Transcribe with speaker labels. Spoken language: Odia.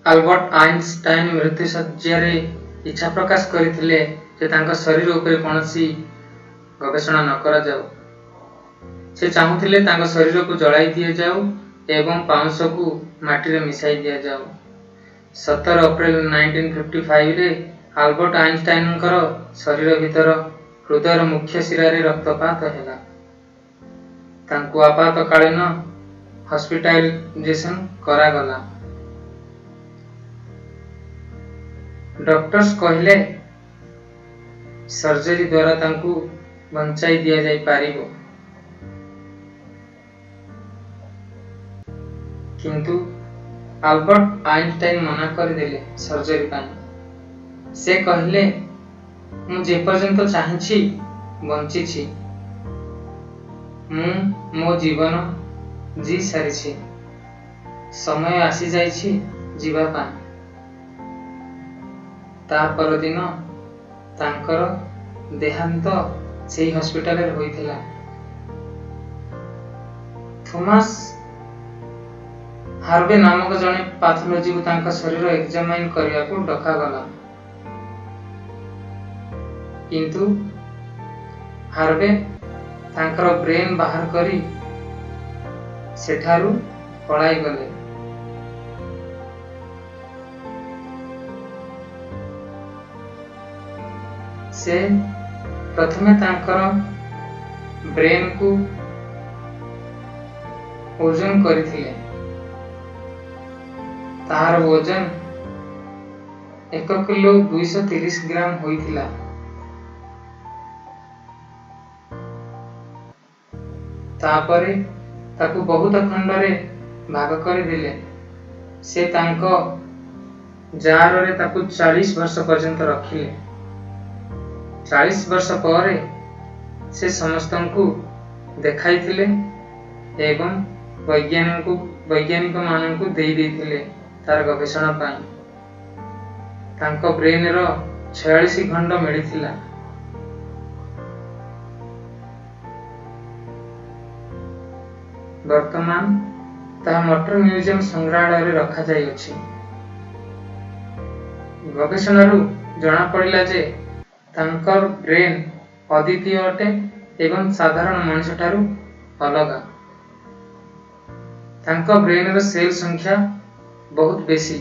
Speaker 1: ଆଲବର୍ଟ ଆଇନଷ୍ଟାଇନ ମୃତ୍ୟୁ ଶଯ୍ୟାରେ ଇଚ୍ଛା ପ୍ରକାଶ କରିଥିଲେ ଯେ ତାଙ୍କ ଶରୀର ଉପରେ କୌଣସି ଗବେଷଣା ନ କରାଯାଉ। ସେ ଚାହୁଁଥିଲେ ତାଙ୍କ ଶରୀରକୁ ଜଳାଇ ଦିଆଯାଉ ଏବଂ ପାଉଁଶକୁ ମାଟିରେ ମିଶାଇ ଦିଆଯାଉ। 17 ଏପ୍ରିଲ 1955ରେ ଆଲବର୍ଟ ଆଇନଷ୍ଟାଇନଙ୍କର ଶରୀର ଭିତର ହୃଦୟର ମୁଖ୍ୟ ଶିରାରେ ରକ୍ତପାତ ହେଲା। ତାଙ୍କୁ ଆପାତକାଳୀନ ହସ୍ପିଟାଲାଇଜେସନ କରାଗଲା। ଡକ୍ଟର୍ସ କହିଲେ ସର୍ଜରୀ ଦ୍ୱାରା ତାଙ୍କୁ ବଞ୍ଚାଇ ଦିଆଯାଇପାରିବ, କିନ୍ତୁ ଆଲବର୍ଟ ଆଇନଷ୍ଟାଇନ ମନା କରିଦେଲେ ସର୍ଜରୀ ପାଇଁ। ସେ କହିଲେ, ମୁଁ ଯେପର୍ଯ୍ୟନ୍ତ ଚାହିଁଛି ବଞ୍ଚିଛି। ମୁଁ ମୋ ଜୀବନ ଜି ସାରିଛି। ସମୟ ଆସିଯାଇଛି ଯିବା ପାଇଁ। ତା ପରଦିନ ତାଙ୍କର ଦେହାନ୍ତ ସେହି ହସ୍ପିଟାଲରେ ହୋଇଥିଲା। ଥୋମାସ ହାର୍ଭେ ନାମକ ଜଣେ ପାଥୋଲୋଜିକୁ ତାଙ୍କ ଶରୀର ଏକ୍ସାମାଇନ କରିବାକୁ ଡକାଗଲା, କିନ୍ତୁ ହାର୍ଭେ ତାଙ୍କର ବ୍ରେନ୍ ବାହାର କରି ସେଠାରୁ ପଳାଇଗଲେ। ସେ ପ୍ରଥମେ ତାଙ୍କର ବ୍ରେନ୍କୁ ଓଜନ କରିଥିଲେ। ତାହାର ଓଜନ 1 କିଲୋ 230 ଗ୍ରାମ ହୋଇଥିଲା। ତାପରେ ତାକୁ ବହୁତ ଖଣ୍ଡରେ ଭାଗ କରିଦେଲେ। ସେ ତାଙ୍କ ଜାରରେ ତାକୁ 40 ବର୍ଷ ପର୍ଯ୍ୟନ୍ତ ରଖିଲେ। 40 ବର୍ଷ ପରେ ସେ ସମସ୍ତଙ୍କୁ ଦେଖାଇଥିଲେ ଏବଂ ବୈଜ୍ଞାନିକ ମାନଙ୍କୁ ଦେଇଥିଲେ ତାର ଗବେଷଣା ପାଇଁ। ତାଙ୍କ ବ୍ରେନର 46 ଖଣ୍ଡ ମିଳିଥିଲା। ବର୍ତ୍ତମାନ ତାହା ମୋଟର ମ୍ୟୁଜିୟମ ସଂଗ୍ରହାଳୟରେ ରଖାଯାଇଅଛି। ଗବେଷଣାରୁ ଜଣାପଡ଼ିଲା ଯେ ତାଙ୍କର ବ୍ରେନ୍ ଅଦ୍ୱିତୀୟ ଅଟେ ଏବଂ ସାଧାରଣ ମଣିଷଠାରୁ ଅଲଗା। ତାଙ୍କ ବ୍ରେନର ସେଲ୍ ସଂଖ୍ୟା ବହୁତ ବେଶୀ।